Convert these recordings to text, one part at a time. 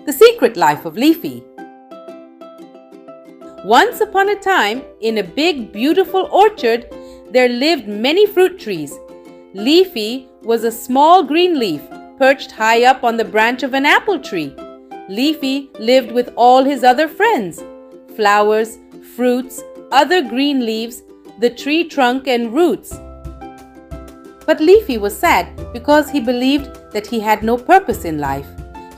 The Secret Life of Leafy. Once upon a time, in a big, beautiful orchard, there lived many fruit trees. Leafy was a small green leaf perched high up on the branch of an apple tree. Leafy lived with all his other friends: flowers, fruits, other green leaves, the tree trunk and roots. But Leafy was sad because he believed that he had no purpose in life.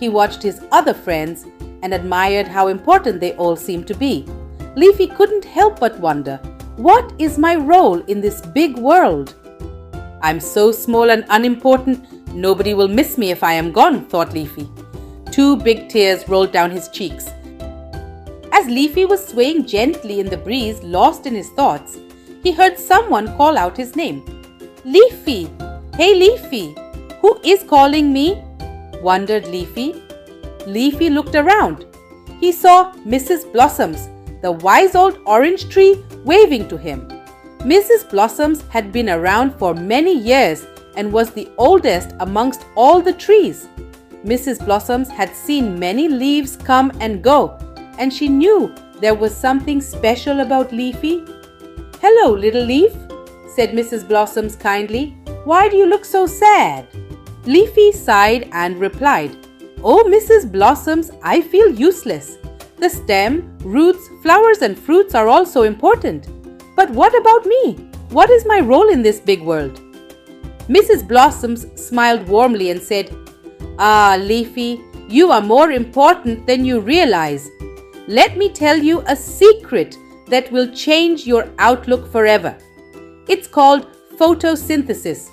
He watched his other friends and admired how important they all seemed to be. Leafy couldn't help but wonder, what is my role in this big world? I'm so small and unimportant, nobody will miss me if I am gone, thought Leafy. 2 big tears rolled down his cheeks. As Leafy was swaying gently in the breeze, lost in his thoughts, he heard someone call out his name. Leafy! Hey Leafy! Who is calling me? Wondered Leafy. Leafy looked around. He saw Mrs. Blossoms, the wise old orange tree, waving to him. Mrs. Blossoms had been around for many years and was the oldest amongst all the trees. Mrs. Blossoms had seen many leaves come and go, and she knew there was something special about Leafy. Hello, little leaf, said Mrs. Blossoms kindly. Why do you look so sad? Leafy sighed and replied, Oh, Mrs. Blossoms, I feel useless. The stem, roots, flowers and fruits are all so important. But what about me? What is my role in this big world? Mrs. Blossoms smiled warmly and said, Ah, Leafy, you are more important than you realize. Let me tell you a secret that will change your outlook forever. It's called photosynthesis.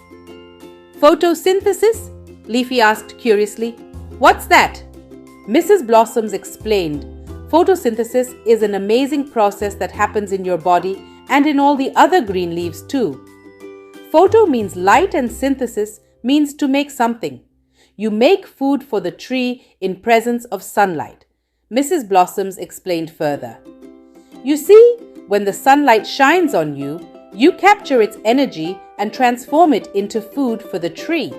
Photosynthesis? Leafy asked curiously. What's that? Mrs. Blossoms explained. Photosynthesis is an amazing process that happens in your body and in all the other green leaves too. Photo means light and synthesis means to make something. You make food for the tree in presence of sunlight. Mrs. Blossoms explained further. You see, when the sunlight shines on you, you capture its energy and transform it into food for the tree.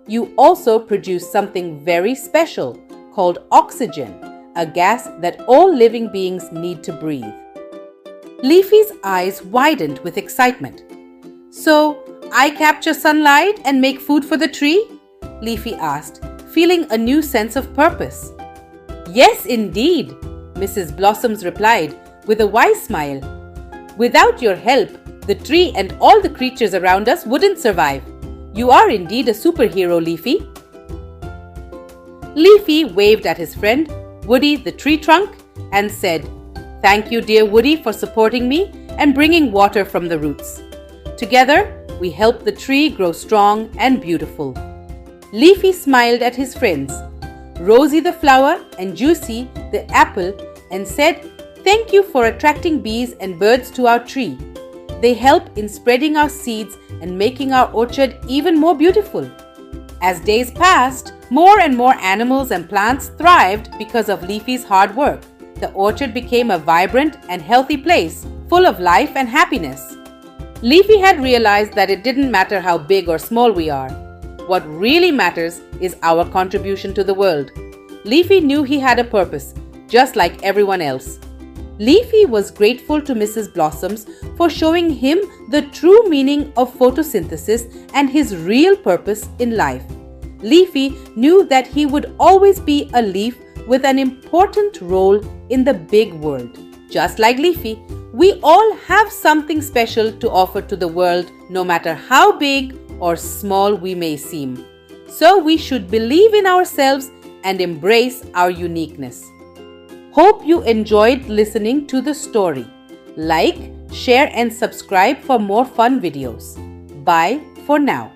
You also produce something very special called oxygen, a gas that all living beings need to breathe. Leafy's eyes widened with excitement. So, I capture sunlight and make food for the tree? Leafy asked, feeling a new sense of purpose. Yes, indeed, Mrs. Blossoms replied with a wise smile. Without your help, the tree and all the creatures around us wouldn't survive. You are indeed a superhero, Leafy. Leafy waved at his friend, Woody the tree trunk, and said, Thank you, dear Woody, for supporting me and bringing water from the roots. Together, we help the tree grow strong and beautiful. Leafy smiled at his friends, Rosie the flower and Juicy the apple, and said, Thank you for attracting bees and birds to our tree. They help in spreading our seeds and making our orchard even more beautiful. As days passed, more and more animals and plants thrived because of Leafy's hard work. The orchard became a vibrant and healthy place, full of life and happiness. Leafy had realized that it didn't matter how big or small we are. What really matters is our contribution to the world. Leafy knew he had a purpose, just like everyone else. Leafy was grateful to Mrs. Blossoms for showing him the true meaning of photosynthesis and his real purpose in life. Leafy knew that he would always be a leaf with an important role in the big world. Just like Leafy, we all have something special to offer to the world, no matter how big or small we may seem. So we should believe in ourselves and embrace our uniqueness. Hope you enjoyed listening to the story. Like, share and subscribe for more fun videos. Bye for now.